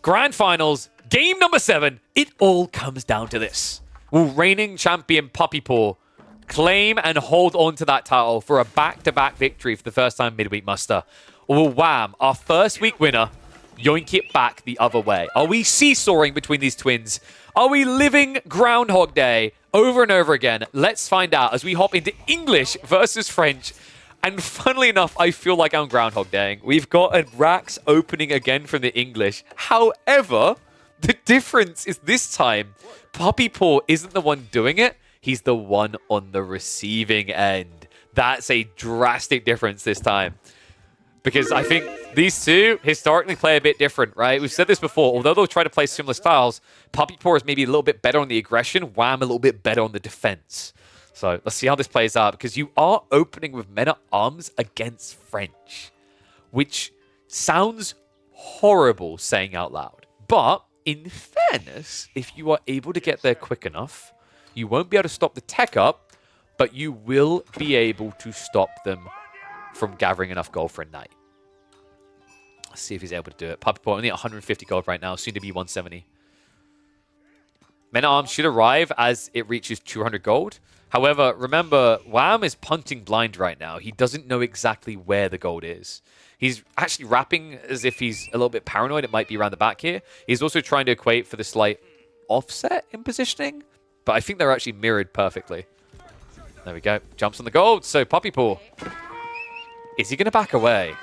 Grand Finals, game number 7. It all comes down to this. Will reigning champion Puppy Paw claim and hold on to that title for a back-to-back victory for the first time midweek muster? Or will Wham, our first week winner, yoink it back the other way? Are we seesawing between these twins? Are we living Groundhog Day over and over again? Let's find out as we hop into English versus French. And funnily enough, I feel like I'm Groundhog Daying. We've got a racks opening again from the English. However, the difference is this time, Puppy Paw isn't the one doing it. He's the one on the receiving end. That's a drastic difference this time. Because I think these two historically play a bit different, right? We've said this before. Although they'll try to play similar styles, Puppy Paw is maybe a little bit better on the aggression, Wham a little bit better on the defense. So let's see how this plays out, because you are opening with men-at-arms against French, which sounds horrible saying out loud. But in fairness, if you are able to get there quick enough, you won't be able to stop the tech up, but you will be able to stop them from gathering enough gold for a knight. Let's see if he's able to do it. Puppy Paw only 150 gold right now, soon to be 170. Men-at-arms should arrive as it reaches 200 gold. However, remember, Wham is punting blind right now. He doesn't know exactly where the gold is. He's actually rapping as if he's a little bit paranoid. It might be around the back here. He's also trying to equate for the slight offset in positioning, but I think they're actually mirrored perfectly. There we go. Jumps on the gold. So Puppy Paw. Is he going to back away?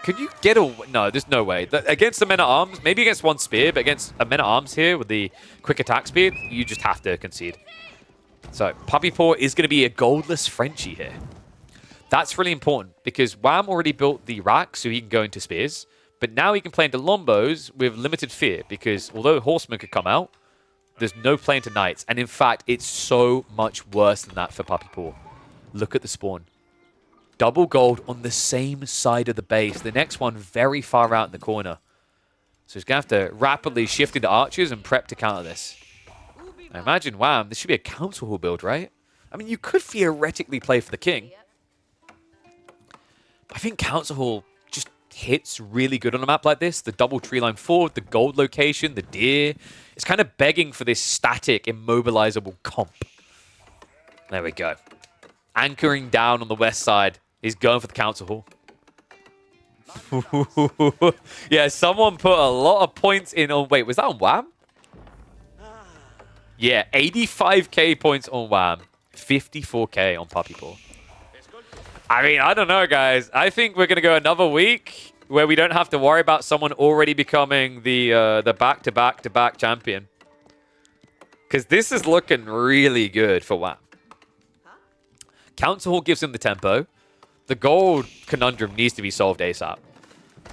Could you get a... No, there's no way. Against the men-at-arms, maybe against one spear, but against a men-at-arms here with the quick attack speed, you just have to concede. So Puppy Paw is going to be a goldless Frenchie here. That's really important because Wham already built the rack so he can go into spears, but now he can play into lombos with limited fear because although horsemen could come out, there's no play into knights. And in fact, it's so much worse than that for Puppy Paw. Look at the spawn. Double gold on the same side of the base. The next one very far out in the corner. So he's going to have to rapidly shift into archers and prep to counter this. I imagine, Wham, this should be a council hall build, right? I mean, you could theoretically play for the king. I think council hall just hits really good on a map like this. The double tree line forward, the gold location, the deer. It's kind of begging for this static, immobilizable comp. There we go. Anchoring down on the west side. He's going for the council hall. Yeah, someone put a lot of points in on... Wait, was that on Wham? Yeah, 85k points on Wham. 54k on Puppy Paw. I mean, I don't know, guys. I think we're going to go another week where we don't have to worry about someone already becoming the back-to-back-to-back champion. Because this is looking really good for Wham. Council Hall gives him the tempo. The gold conundrum needs to be solved ASAP.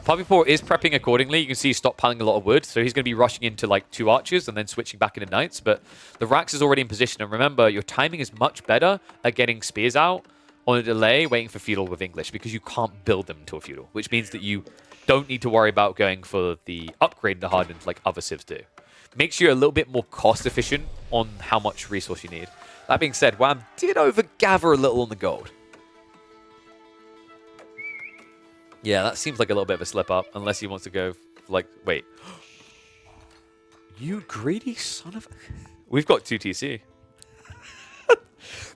Puppy Paw is prepping accordingly. You can see he's stockpiling a lot of wood, so he's going to be rushing into like 2 archers and then switching back into knights. But the Rax is already in position. And remember, your timing is much better at getting spears out on a delay, waiting for feudal with English, because you can't build them into a feudal, which means that you don't need to worry about going for the upgrade into hardened like other civs do. Makes you a little bit more cost efficient on how much resource you need. That being said, Wham did overgather a little on the gold. Yeah, that seems like a little bit of a slip up, unless he wants to go, like, wait. You greedy son of... We've got 2 TC.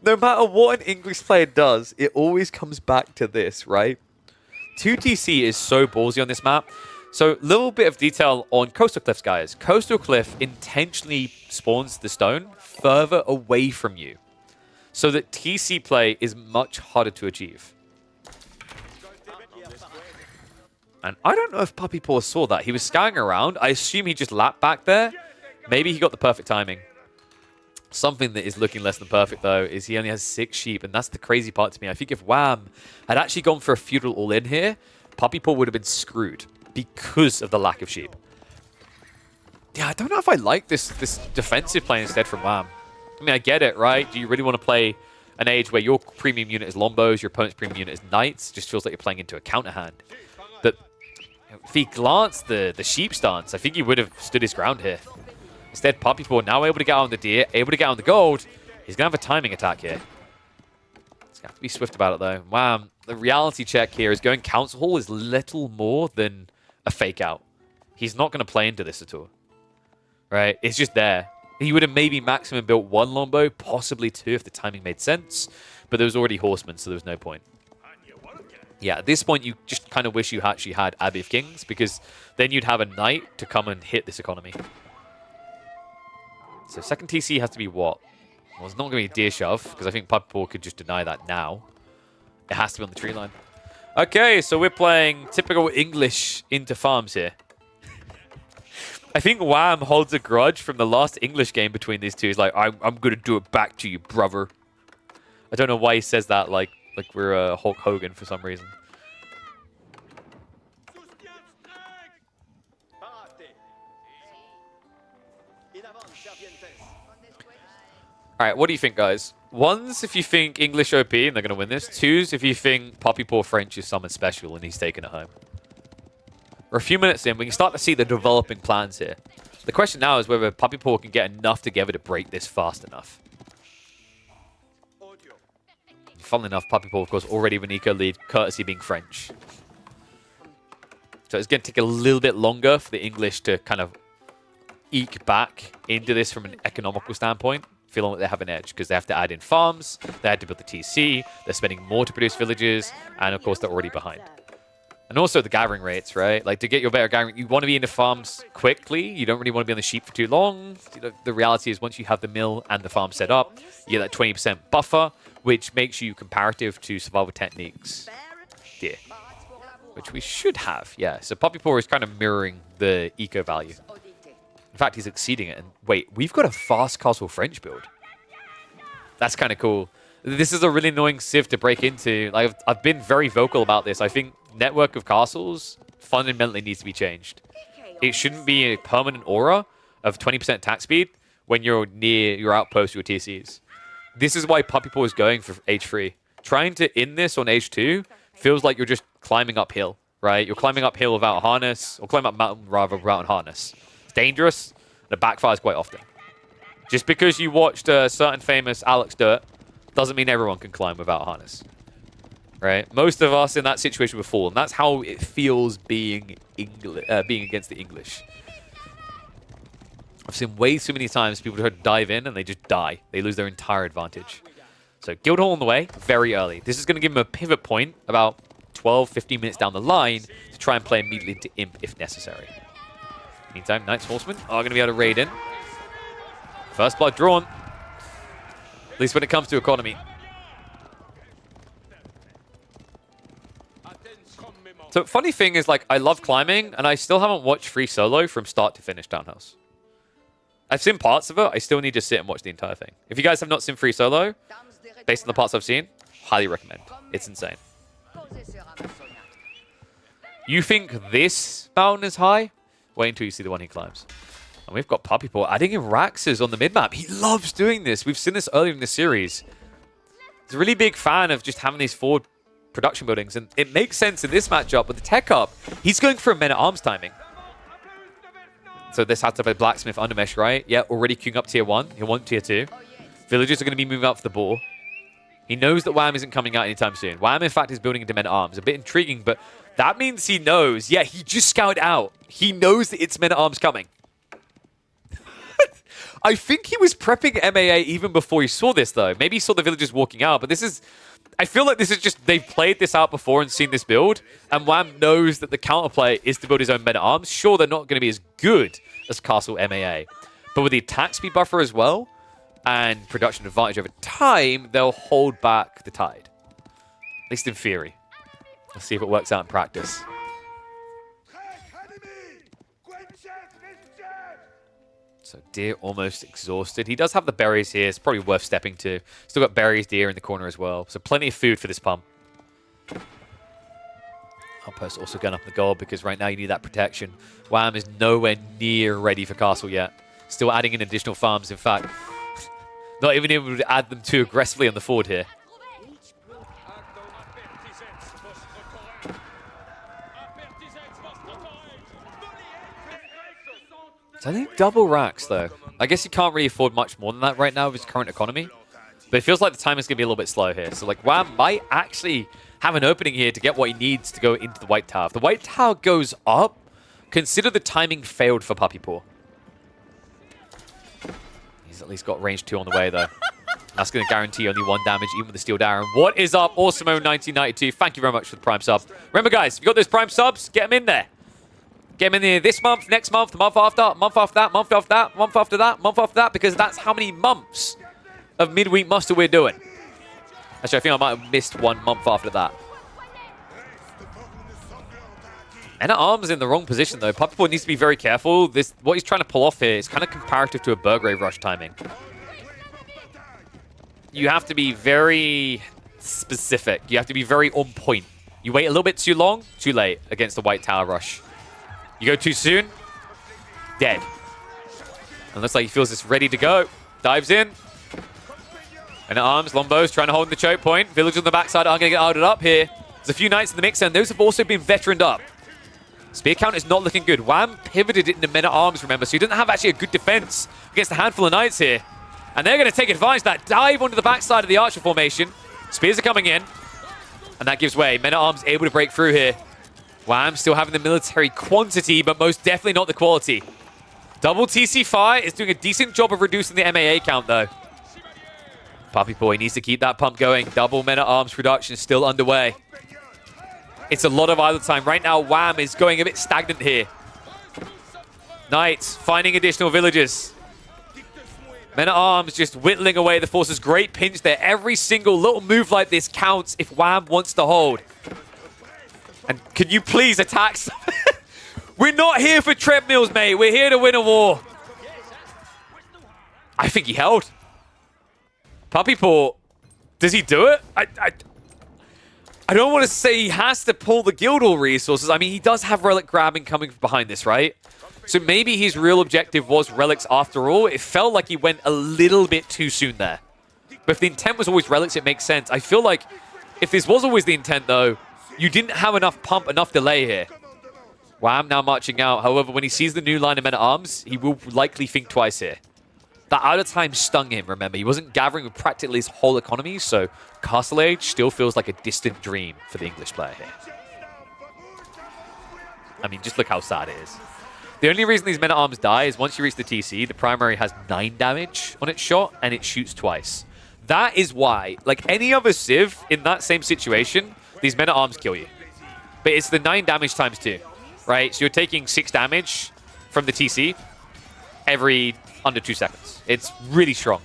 No matter what an English player does, it always comes back to this, right? 2 TC is so ballsy on this map. So, little bit of detail on Coastal Cliffs, guys. Coastal Cliff intentionally spawns the stone further away from you, so that TC play is much harder to achieve. And I don't know if Puppy Paw saw that. He was scouting around. I assume he just lapped back there. Maybe he got the perfect timing. Something that is looking less than perfect, though, is he only has 6 sheep, and that's the crazy part to me. I think if Wham had actually gone for a feudal all-in here, Puppy Paw would have been screwed because of the lack of sheep. Yeah, I don't know if I like this defensive play instead from Wham. I mean, I get it, right? Do you really want to play an age where your premium unit is lombos, your opponent's premium unit is knights? Just feels like you're playing into a counter hand. But if he glanced the sheep stance, I think he would have stood his ground here. Instead, Puppy Paw now able to get on the deer, able to get on the gold. He's going to have a timing attack here. He's going to have to be swift about it, though. Wow, the reality check here is going Council Hall is little more than a fake out. He's not going to play into this at all. Right? It's just there. He would have maybe maximum built 1 longbow, possibly 2 if the timing made sense. But there was already horsemen, so there was no point. Yeah, at this point, you just kind of wish you actually had Abbey of Kings, because then you'd have a knight to come and hit this economy. So second TC has to be what? Well, it's not going to be a deer shove, because I think Puppy Paw could just deny that now. It has to be on the tree line. Okay, so we're playing typical English into farms here. I think Wham holds a grudge from the last English game between these two. He's like, I'm going to do it back to you, brother. I don't know why he says that like we're Hulk Hogan for some reason. Alright, what do you think, guys? 1s if you think English OP and they're going to win this. 2s if you think Puppy Paw French is someone special and he's taking it home. We're a few minutes in, we can start to see the developing plans here. The question now is whether Puppy Paw can get enough together to break this fast enough. Funnily enough, Puppy Paw, of course, already with an eco lead, courtesy being French. So it's going to take a little bit longer for the English to kind of eke back into this from an economical standpoint, feeling like they have an edge, because they have to add in farms, they had to build the TC, they're spending more to produce villages, and of course they're already behind. And also the gathering rates, right? Like, to get your better gathering, you want to be into farms quickly. You don't really want to be on the sheep for too long. You know, the reality is once you have the mill and the farm set up, you get that 20% buffer, which makes you comparative to survival techniques. Deer. Which we should have, yeah. So Puppy Paw is kind of mirroring the eco value. In fact, he's exceeding it. And wait, we've got a fast castle French build. That's kind of cool. This is a really annoying civ to break into. Like, I've been very vocal about this. I think network of castles fundamentally needs to be changed. It shouldn't be a permanent aura of 20% attack speed when you're near your outpost or your TCs. This is why Puppy Paw is going for H3. Trying to end this on H2 feels like you're just climbing uphill, right? You're climbing uphill without a harness, or climbing up mountain rather without a harness. It's dangerous, and it backfires quite often. Just because you watched a certain famous Alex do it, doesn't mean everyone can climb without a harness. Right? Most of us in that situation would fall, and that's how it feels being against the English. I've seen way too many times people try to dive in and they just die. They lose their entire advantage. So Guildhall on the way, very early. This is going to give them a pivot point about 12, 15 minutes down the line to try and play immediately into Imp if necessary. Meantime, Knights Horsemen are going to be able to raid in. First blood drawn. At least when it comes to economy. So funny thing is, like, I love climbing, and I still haven't watched Free Solo from start to finish Townhouse. I've seen parts of it. I still need to sit and watch the entire thing. If you guys have not seen Free Solo, based on the parts I've seen, highly recommend. It's insane. You think this mountain is high? Wait until you see the one he climbs. And we've got Puppy Paw adding in Raxes on the mid-map. He loves doing this. We've seen this earlier in the series. He's a really big fan of just having these forward production buildings, and it makes sense in this matchup with the tech up. He's going for a men-at-arms timing. So this has to be Blacksmith Undermesh, right? Yeah, already queuing up tier 1. He'll want tier 2. Villagers are going to be moving up for the ball. He knows that Wham isn't coming out anytime soon. Wham, in fact, is building into men-at-arms. A bit intriguing, but that means he knows. Yeah, he just scouted out. He knows that it's men-at-arms coming. I think he was prepping MAA even before he saw this, though. Maybe he saw the villagers walking out, but this is... I feel like this is just... They've played this out before and seen this build, and Wham knows that the counterplay is to build his own men-at-arms. Sure, they're not going to be as good as Castle MAA, but with the attack speed buffer as well, and production advantage over time, they'll hold back the tide. At least in theory. Let's see if it works out in practice. So Deer almost exhausted. He does have the berries here. It's probably worth stepping to. Still got berries, Deer in the corner as well. So plenty of food for this pump. Outpost also going up in the goal because right now you need that protection. Wham is nowhere near ready for castle yet. Still adding in additional farms. In fact, not even able to add them too aggressively on the forward here. So I think double racks, though. I guess you can't really afford much more than that right now with his current economy. But it feels like the time is going to be a little bit slow here. So, like, Wham might actually have an opening here to get what he needs to go into the White Tower. If the White Tower goes up, consider the timing failed for Puppy Paw. He's at least got range 2 on the way, though. That's going to guarantee only 1 damage, even with the Steel Darren. What is up, Awesemo1992? Thank you very much for the Prime sub. Remember, guys, if you got those Prime subs, get them in there. Get them in there this month, next month, the month after, month after that, month after that, month after that, month after that, because that's how many months of midweek muster we're doing. Actually, I think I might have missed 1 month after that. And at arms in the wrong position, though. Puppy Paw needs to be very careful. What he's trying to pull off here is kind of comparative to a Burgrave Rush timing. You have to be very specific. You have to be very on point. You wait a little bit too long, too late against the White Tower Rush. You go too soon, dead. And looks like he feels this ready to go. Dives in. And at arms, Lombo's trying to hold the choke point. Village on the backside are going to get outed up here. There's a few knights in the mix, and those have also been veteraned up. Spear count is not looking good. Wham pivoted it into men-at-arms, remember, so he doesn't have actually a good defense against a handful of knights here. And they're going to take advantage of that dive onto the backside of the archer formation. Spears are coming in, and that gives way. Men-at-arms able to break through here. Wham still having the military quantity, but most definitely not the quality. Double TC Fire is doing a decent job of reducing the MAA count, though. Puppy Boy needs to keep that pump going. Double men-at-arms production is still underway. It's a lot of idle time. Right now, Wham is going a bit stagnant here. Knights finding additional villages. Men-at-arms just whittling away the forces. Great pinch there. Every single little move like this counts if Wham wants to hold. And can you please attack? We're not here for treadmills, mate. We're here to win a war. I think he held. Puppy Paw, does he do it? I don't want to say he has to pull the Guildhall resources. I mean, he does have relic grabbing coming behind this, right? So maybe his real objective was relics after all. It felt like he went a little bit too soon there. But if the intent was always relics, it makes sense. I feel like if this was always the intent, though, you didn't have enough pump, enough delay here. Wham now marching out. However, when he sees the new line of men-at-arms, he will likely think twice here. That out of time stung him, remember. He wasn't gathering with practically his whole economy, so Castle Age still feels like a distant dream for the English player here. I mean, just look how sad it is. The only reason these men-at-arms die is once you reach the TC, the primary has 9 damage on its shot, and it shoots twice. That is why, like any other Civ in that same situation, these men-at-arms kill you. But it's the 9 damage times 2, right? So you're taking 6 damage from the TC every under 2 seconds. It's really strong.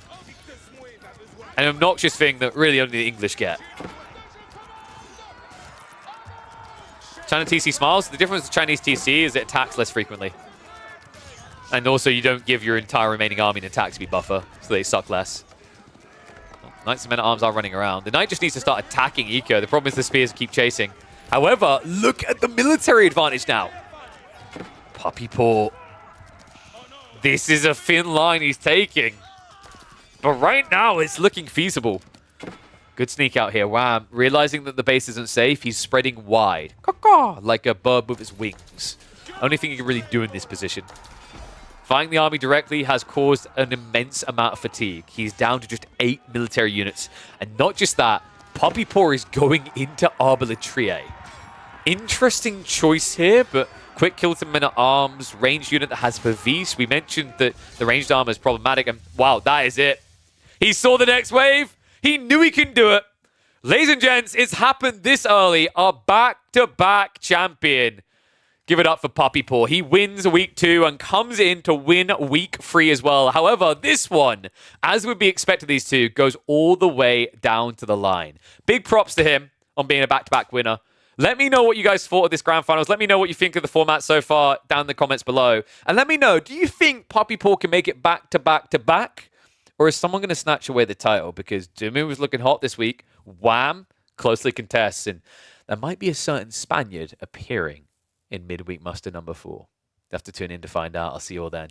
An obnoxious thing that really only the English get. China TC smiles. The difference with Chinese TC is it attacks less frequently. And also you don't give your entire remaining army an attack speed buffer, so they suck less. Knights and men-at-arms are running around. The knight just needs to start attacking Eco. The problem is the spears keep chasing. However, look at the military advantage now. Puppy Paw. This is a thin line he's taking. But right now, it's looking feasible. Good sneak out here. Wham. Realizing that the base isn't safe, he's spreading wide. Caw-caw, like a bird with its wings. Only thing he can really do in this position. Fighting the army directly has caused an immense amount of fatigue. He's down to just 8 military units. And not just that, Puppy Paw is going into Arbalatrier. Interesting choice here, but quick kill to men-at-arms, ranged unit that has Pavis. We mentioned that the ranged armor is problematic, and wow, that is it. He saw the next wave. He knew he can do it. Ladies and gents, it's happened this early. Our back-to-back champion. Give it up for Puppy Paw. He wins week 2 and comes in to win week 3 as well. However, this one, as would be expected, these two, goes all the way down to the line. Big props to him on being a back-to-back winner. Let me know what you guys thought of this Grand Finals. Let me know what you think of the format so far down in the comments below. And let me know, do you think Puppy Paw can make it back to back to back? Or is someone going to snatch away the title? Because Dumu was looking hot this week. Wham! Closely contests. And there might be a certain Spaniard appearing in midweek muster number 4. You have to tune in to find out. I'll see you all then.